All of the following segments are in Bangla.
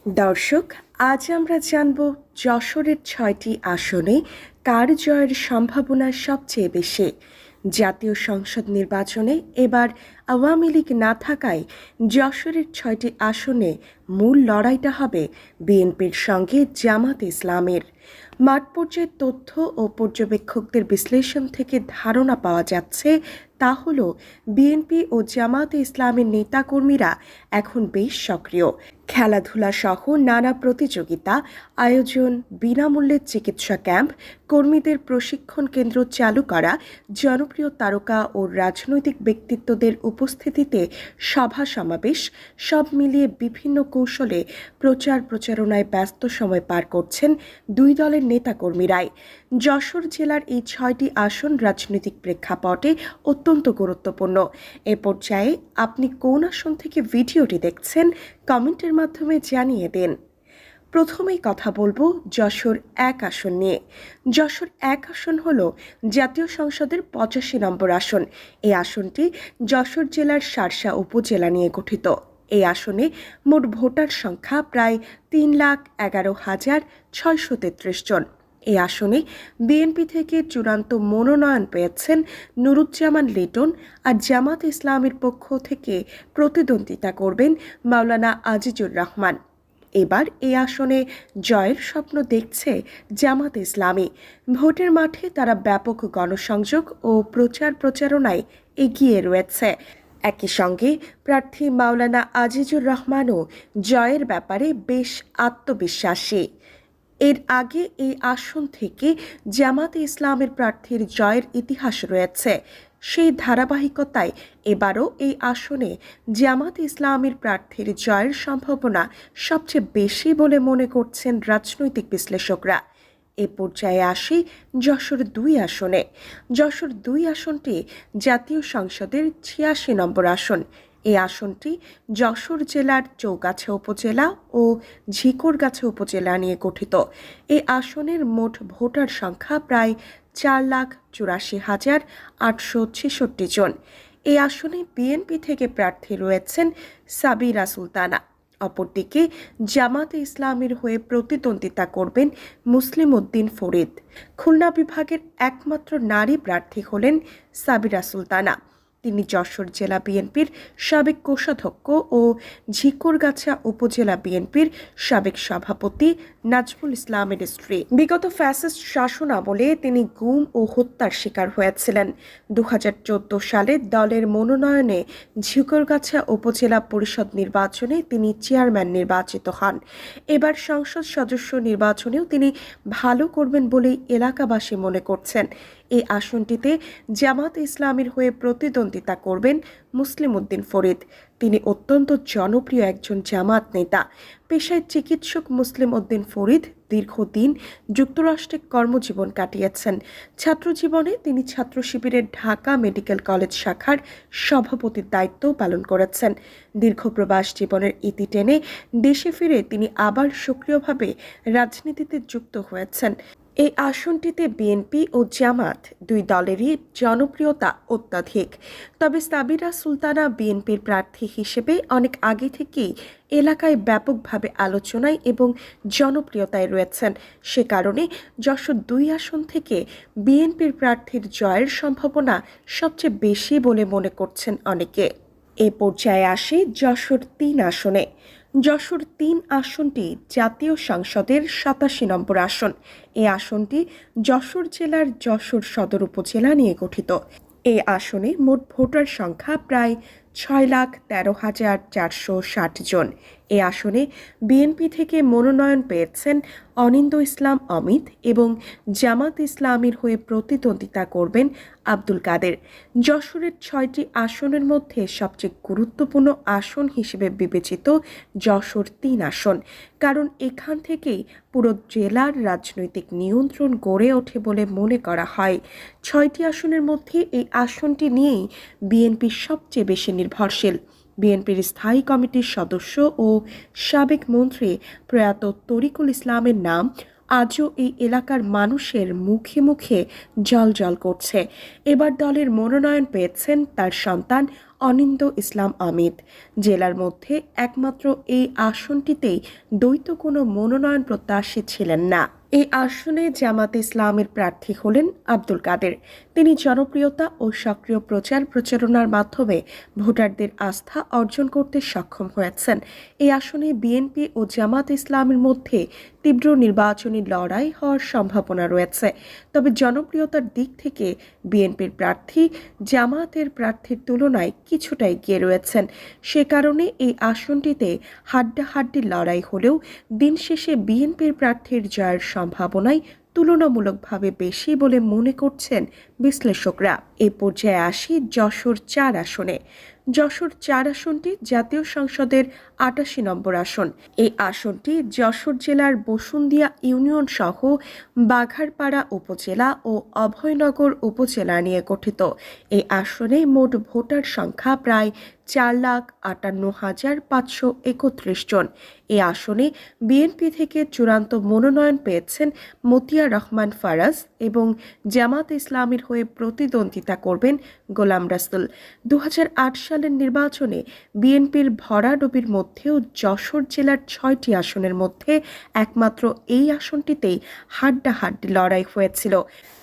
দর্শক, আজ আমরা জানব যশোরের ৬টি আসনে কার জয়ের সম্ভাবনা সবচেয়ে বেশি। জাতীয় সংসদ নির্বাচনে এবার আওয়ামী লীগ না থাকায় যশোরের ৬টি আসনে মূল লড়াইটা হবে বিএনপির সঙ্গে জামাত ইসলামের। মাঠ পর্যায়ের তথ্য ও পর্যবেক্ষকদের বিশ্লেষণ থেকে ধারণা পাওয়া যাচ্ছে তা হল বিএনপি ও জামাতে ইসলামের নেতাকর্মীরা এখন বেশ সক্রিয়। খেলাধুলা সহ নানা প্রতিযোগিতা আয়োজন, বিনামূল্যে চিকিৎসা ক্যাম্প, কর্মীদের প্রশিক্ষণ কেন্দ্র চালু করা, জনপ্রিয় তারকা ও রাজনৈতিক ব্যক্তিত্বদের উপস্থিতিতে সভা সমাবেশ সব মিলিয়ে বিভিন্ন কৌশলে প্রচারণায় ব্যস্ত সময় পার করছেন দুই দলের নেতাকর্মীরাই। যশোর জেলার এই ৬টি আসন রাজনৈতিক প্রেক্ষাপটে অত্যন্ত গুরুত্বপূর্ণ। এ পর্যায়ে আপনি কোন আসন থেকে ভিডিওটি দেখছেন কমেন্টের মাধ্যমে জানিয়ে দিন। প্রথমেই কথা বলবো যশোর ১ আসন নিয়ে। যশোর ১ আসন হল জাতীয় সংসদের ৮৫ নম্বর আসন। এই আসনটি যশোর জেলার শার্শা উপজেলা নিয়ে গঠিত। এই আসনে মোট ভোটার সংখ্যা প্রায় ৩,১১,৬৩৩ জন। এই আসনে বিএনপি থেকে চূড়ান্ত মনোনয়ন পেয়েছেন নুরুজ্জামান লিটন, আর জামাত ইসলামের পক্ষ থেকে প্রতিদ্বন্দ্বিতা করবেন মাওলানা আজিজুর রহমান। এবার এই আসনে জয়ের স্বপ্ন দেখছে জামাত ইসলামী। ভোটের মাঠে তারা ব্যাপক গণসংযোগ ও প্রচারণায় এগিয়ে রয়েছে। একই সঙ্গে প্রার্থী মাওলানা আজিজুর রহমানও জয়ের ব্যাপারে বেশ আত্মবিশ্বাসী। এর আগে এই আসন থেকে জামাতে ইসলামের প্রার্থীর জয়ের ইতিহাস রয়েছে। সেই ধারাবাহিকতায় এবারও এই আসনে জামাত ইসলামের প্রার্থীর জয়ের সম্ভাবনা সবচেয়ে বেশি বলে মনে করছেন রাজনৈতিক বিশ্লেষকরা। এ পর্যায়ে আসি যশোর ২ আসনে। যশোর ২ আসনটি জাতীয় সংসদের ৮৬ নম্বর আসন। এই আসনটি যশোর জেলার চৌগাছা উপজেলা ও ঝিকরগাছা উপজেলা নিয়ে গঠিত। এই আসনের মোট ভোটার সংখ্যা প্রায় ৪,৮৪,৮৬৬ জন। এই আসনে বিএনপি থেকে প্রার্থী রয়েছেন সাবিরা সুলতানা। অপরদিকে জামাতে ইসলামের হয়ে প্রতিদ্বন্দ্বিতা করবেন মুসলিম উদ্দিন ফরিদ। খুলনা বিভাগের একমাত্র নারী প্রার্থী হলেন সাবিরা সুলতানা। তিনি যশোর জেলা বিএনপির সাবেক কোষাধ্যক্ষ ও ঝিকরগাছা উপজেলা বিএনপির সাবেক সভাপতি নাজমুল ইসলামের স্ত্রী। বিগত ফ্যাসিস্ট শাসন আমলে তিনি গুম ও হত্যার শিকার হয়েছিলেন। ২০১৪ সালে দলের মনোনয়নে ঝিকরগাছা উপজেলা পরিষদ নির্বাচনে তিনি চেয়ারম্যান নির্বাচিত হন। এবার সংসদ সদস্য নির্বাচনেও তিনি ভালো করবেন বলেই এলাকাবাসী মনে করছেন। এই আসনটিতে জামাত ইসলামের হয়ে প্রতিদ্বন্দ্বিতা করবেন মুসলিম উদ্দিন ফরিদ। তিনি অত্যন্ত জনপ্রিয় একজন জামাত নেতা। পেশায় চিকিৎসক মুসলিম উদ্দিন ফরিদ দীর্ঘদিন যুক্তরাষ্ট্রে কর্মজীবন কাটিয়েছেন। ছাত্রজীবনে তিনি ছাত্র শিবিরের ঢাকা মেডিকেল কলেজ শাখার সভাপতির দায়িত্ব পালন করেছেন। দীর্ঘ প্রবাস জীবনের ইতি টেনে দেশে ফিরে তিনি আবার সক্রিয়ভাবে রাজনীতিতে যুক্ত হয়েছেন। এই আসনটিতে বিএনপি ও জামাত দুই দলেরই জনপ্রিয়তা অত্যাধিক। তবে সাবিরা সুলতানা বিএনপির প্রার্থী হিসেবে অনেক আগে থেকেই এলাকায় ব্যাপকভাবে আলোচনায় এবং জনপ্রিয়তায় রয়েছেন। সে কারণে যশোর ২ আসন থেকে বিএনপির প্রার্থীর জয়ের সম্ভাবনা সবচেয়ে বেশি বলে মনে করছেন অনেকে। এ পর্যায়ে আসে যশোর ৩ আসনে। যশোর ৩ আসনটি জাতীয় সংসদের ৮৭ নম্বর আসন। এই আসনটি যশোর জেলার যশোর সদর উপজেলা নিয়ে গঠিত। এই আসনে মোট ভোটার সংখ্যা প্রায় ৬,১৩,৪৬০ জন। এই আসনে বিএনপি থেকে মনোনয়ন পেয়েছেন অনিন্দ ইসলাম অমিত এবং জামাত ইসলামের হয়ে প্রতিদ্বন্দ্বিতা করবেন আব্দুল কাদের। যশোরের ৬টি আসনের মধ্যে সবচেয়ে গুরুত্বপূর্ণ আসন হিসেবে বিবেচিত যশোর ৩ আসন, কারণ এখান থেকেই পুরো জেলার রাজনৈতিক নিয়ন্ত্রণ গড়ে ওঠে বলে মনে করা হয়। ৬টি আসনের মধ্যে এই আসনটি নিয়েই বিএনপি সবচেয়ে বেশি নির্ভরশীল। বিএনপির স্থায়ী কমিটির সদস্য ও সাবেক মন্ত্রী প্রয়াত তরিকুল ইসলামের নাম আজও এই এলাকার মানুষের মুখে মুখে জ্বলজ্বল করছে। এবার দলের মনোনয়ন পেয়েছেন তার সন্তান অনিন্দ ইসলাম আমিদ। জেলার মধ্যে একমাত্র এই আসনটিতেই দ্বৈত কোনো মনোনয়ন প্রত্যাশী ছিলেন না। এই আসনে জামাতে ইসলামের প্রার্থী হলেন আব্দুল কাদের। তিনি জনপ্রিয়তা ও সক্রিয় প্রচার প্রচারণার মাধ্যমে ভোটারদের আস্থা অর্জন করতে সক্ষম হয়েছেন। এই আসনে বিএনপি ও জামাত ইসলামের মধ্যে তীব্র নির্বাচনী লড়াই হওয়ার সম্ভাবনা রয়েছে। তবে জনপ্রিয়তার দিক থেকে বিএনপির প্রার্থী জামাতের প্রার্থীর তুলনায় কিছুটা এগিয়ে রয়েছেন। সে কারণে এই আসনটিতে হাড্ডাহাড্ডি লড়াই হলেও দিন শেষে বিএনপির প্রার্থীর জয়ের সম্ভাবনাই তুলনামূলকভাবে বেশি বলে মনে করছেন বিশ্লেষকরা। এ পর্যায়ে আসি যশোর ৪ আসনে। যশোর ৪ আসনটি জাতীয় সংসদের ৮৮ নম্বর আসন। এই আসনটি যশোর জেলার বসুন্দিয়া ইউনিয়ন সহ বাঘারপাড়া উপজেলা ও অভয়নগর উপজেলা নিয়ে গঠিত। এই আসনে মোট ভোটার সংখ্যা প্রায় 4,58,531 জন। এই আসনে বিএনপি থেকে চূড়ান্ত মনোনয়ন পেয়েছেন মতিয়ার রহমান ফারাজ এবং জামাত ইসলামের হয়ে প্রতিদ্বন্দ্বিতা করবেন গোলাম রাসুল। ২০০৮ সালের নির্বাচনে বিএনপির ভরাডুবির মধ্যেও যশোর জেলার ৬টি আসনের মধ্যে একমাত্র এই আসনটিতেই হাড্ডাহাড্ডি লড়াই হয়েছিল।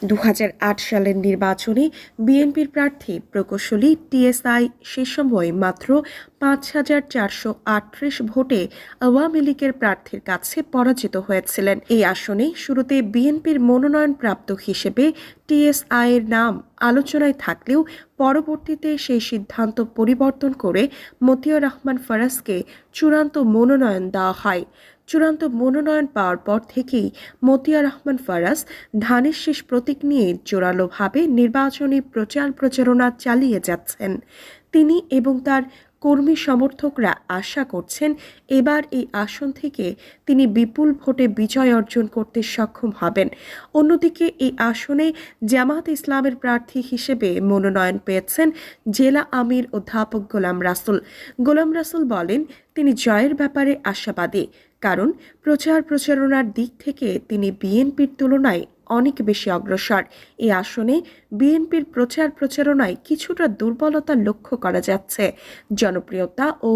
২০০৮ সালের নির্বাচনে বিএনপির প্রার্থী প্রকৌশলী টিএসআই সে সময় মাত্র ৫,৪৩৮ ভোটে আওয়ামী লীগের প্রার্থীর কাছে পরাজিত হয়েছিলেন। এই আসনে শুরুতে বিএনপির মনোনয়নপ্রাপ্ত হিসেবে টিএসআই এর নাম আলোচনায় থাকলেও পরবর্তীতে সেই সিদ্ধান্ত পরিবর্তন করে মতিয়ার রহমান ফারাজকে চূড়ান্ত মনোনয়ন দেওয়া হয়। চূড়ান্ত মনোনয়ন পাওয়ার পর থেকেই মতিয়ার রহমান ফারাজ ধানের শীষ প্রতীক নিয়ে জোরালোভাবে নির্বাচনী প্রচার প্রচারণা চালিয়ে যাচ্ছেন। তিনি এবং তার কর্মী সমর্থকরা আশা করছেন এবার এই আসন থেকে তিনি বিপুল ভোটে বিজয় অর্জন করতে সক্ষম হবেন। অন্যদিকে এই আসনে জামাত ইসলামের প্রার্থী হিসেবে মনোনয়ন পেয়েছেন জেলা আমির অধ্যাপক গোলাম রাসুল। গোলাম রাসুল বলেন, তিনি জয়ের ব্যাপারে আশাবাদী, কারণ প্রচার প্রচারণার দিক থেকে তিনি বিএনপির তুলনায় অনেক বেশি অগ্রসর। এই আসনে বিএনপির প্রচার প্রচারণায় কিছুটা দুর্বলতা লক্ষ্য করা যাচ্ছে। জনপ্রিয়তা ও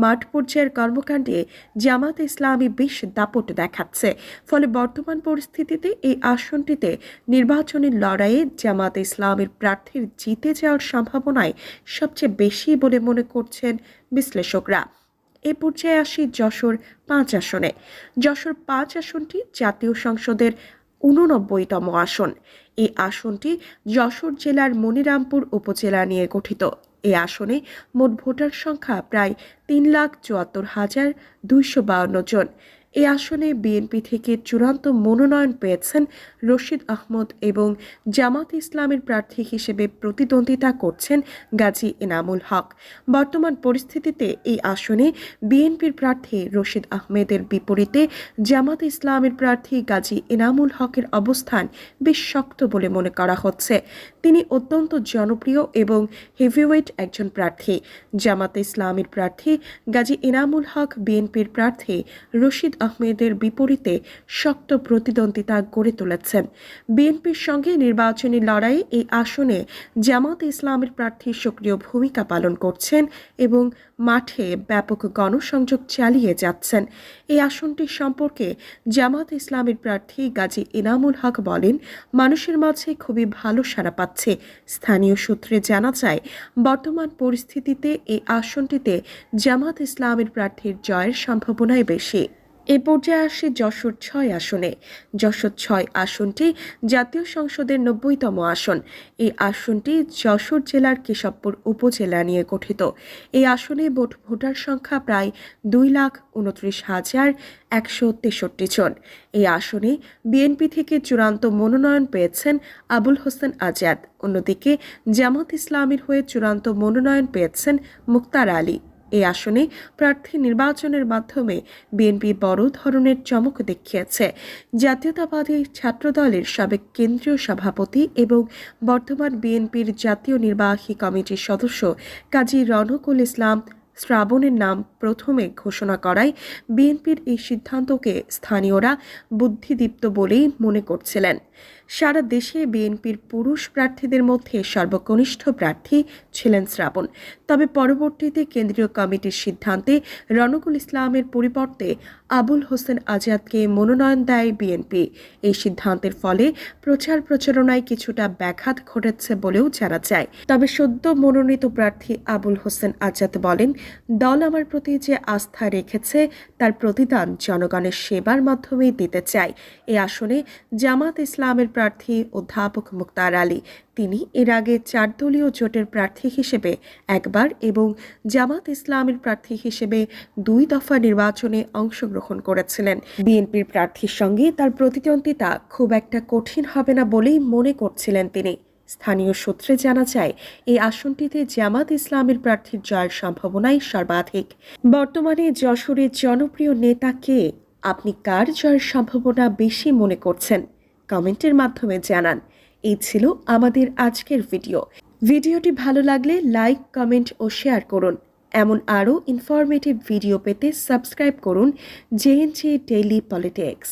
মাঠ পর্যায়ের কর্মকাণ্ডে জামাত ইসলামী বেশ দাপট দেখাচ্ছে। ফলে বর্তমান পরিস্থিতিতে এই আসনটিতে নির্বাচনী লড়াইয়ে জামাত ইসলামের প্রার্থীর জিতে যাওয়ার সম্ভাবনাই সবচেয়ে বেশি বলে মনে করছেন বিশ্লেষকরা। এ পর্যায়ে আসি যশোর ৫ আসনে। যশোর ৫ আসনটি জাতীয় সংসদের ৮৯তম আসন। এই আসনটি যশোর জেলার মনিরামপুর উপজেলা নিয়ে গঠিত। এই আসনে মোট ভোটার সংখ্যা প্রায় ৩,৭৪,২৫২ জন। এই আসনে বিএনপি থেকে চূড়ান্ত মনোনয়ন পেয়েছেন রশিদ আহমদ এবং জামাত ইসলামের প্রার্থী হিসেবে প্রতিদ্বন্দ্বিতা করছেন গাজী এনামুল হক। বর্তমান পরিস্থিতিতে এই আসনে বিএনপির প্রার্থী রশিদ আহমেদের বিপরীতে জামাত ইসলামের প্রার্থী গাজী এনামুল হকের অবস্থান বেশ শক্ত বলে মনে করা হচ্ছে। তিনি অত্যন্ত জনপ্রিয় এবং হেভিওয়েট একজন প্রার্থী। জামাত ইসলামের প্রার্থী গাজী এনামুল হক বিএনপির প্রার্থী রশিদ আহমেদের বিপরীতে শক্ত প্রতিদ্বন্দ্বিতা গড়ে তুলেছেন। বিএনপির সঙ্গে নির্বাচনী লড়াইয়ে এই আসনে জামাত ইসলামের প্রার্থী সক্রিয় ভূমিকা পালন করছেন এবং মাঠে ব্যাপক গণসংযোগ চালিয়ে যাচ্ছেন। এই আসনটি সম্পর্কে জামাত ইসলামের প্রার্থী গাজী এনামুল হক বলেন, মানুষের মাঝে খুবই ভালো সাড়া পাচ্ছে। স্থানীয় সূত্রে জানা যায়, বর্তমান পরিস্থিতিতে এই আসনটিতে জামাত ইসলামের প্রার্থীর জয়ের সম্ভাবনাই বেশি। এ পর্যায়ে আসে যশোর ৬ আসনে। যশোর ৬ আসনটি জাতীয় সংসদের ৯০তম আসন। এই আসনটি যশোর জেলার কেশবপুর উপজেলা নিয়ে গঠিত। এই আসনে ভোটার সংখ্যা প্রায় ২,২৯,১৬৩ জন। এই আসনে বিএনপি থেকে চূড়ান্ত মনোনয়ন পেয়েছেন আবুল হোসেন আজাদ। অন্যদিকে জামাত ইসলামের হয়ে চূড়ান্ত মনোনয়ন পেয়েছেন মুক্তার আলী। এই আসনে প্রার্থী নির্বাচনের মাধ্যমে বিএনপি বড় ধরনের চমক দেখিয়েছে। জাতীয়তাবাদী ছাত্রদলের সাবেক কেন্দ্রীয় সভাপতি এবং বর্তমান বিএনপির জাতীয় নির্বাহী কমিটির সদস্য কাজী রনকুল ইসলাম শ্রাবণের নাম প্রথমে ঘোষণা করায় বিএনপির এই সিদ্ধান্তকে স্থানীয়রা বুদ্ধিদীপ্ত বলেই মনে করছিলেন। সারা দেশে বিএনপির পুরুষ প্রার্থীদের মধ্যে সর্বকনিষ্ঠ প্রার্থী ছিলেন শ্রাবণ। তবে পরবর্তীতে কেন্দ্রীয় কমিটির সিদ্ধান্তে রনকুল ইসলামের পরিবর্তে আবুল হোসেন আজাদকে মনোনয়ন দেয় বিএনপি। এই সিদ্ধান্তের ফলে প্রচার প্রচারণায় কিছুটা ব্যাঘাত ঘটেছে বলেও জানা যায়। তবে সদ্য মনোনীত প্রার্থী আবুল হোসেন আজাদ বলেন, দল আমার প্রতি যে আস্থা রেখেছে তার প্রতিদান জনগণের সেবার মাধ্যমেই দিতে চাই। এই আসনে জামাত ইসলামের প্রার্থী অধ্যাপক মুক্তার আলী, তিনি এর আগে 4 দলীয় জোটের প্রার্থী হিসেবে একবার এবং জামাত ইসলামের প্রার্থী হিসেবে 2 দফা নির্বাচনে অংশগ্রহণ করেছিলেন। বিএনপির প্রার্থীর সঙ্গে তার প্রতিদ্বন্দ্বিতা খুব একটা কঠিন হবে না বলেই মনে করছিলেন তিনি। স্থানীয় সূত্রে জানা যায়, এই আসনটিতে জামাত ইসলামের প্রার্থীর জয়ের সম্ভাবনাই সর্বাধিক। বর্তমানে যশোরের জনপ্রিয় নেতা কে? আপনি কার জয়ের সম্ভাবনা বেশি মনে করছেন? কমেন্টের মাধ্যমে জানান। এই ছিল আমাদের আজকের ভিডিওটি ভালো লাগলে লাইক, কমেন্ট ও শেয়ার করুন। এমন আরও ইনফরমেটিভ ভিডিও পেতে সাবস্ক্রাইব করুন জেএনজি ডেইলি পলিটিক্স।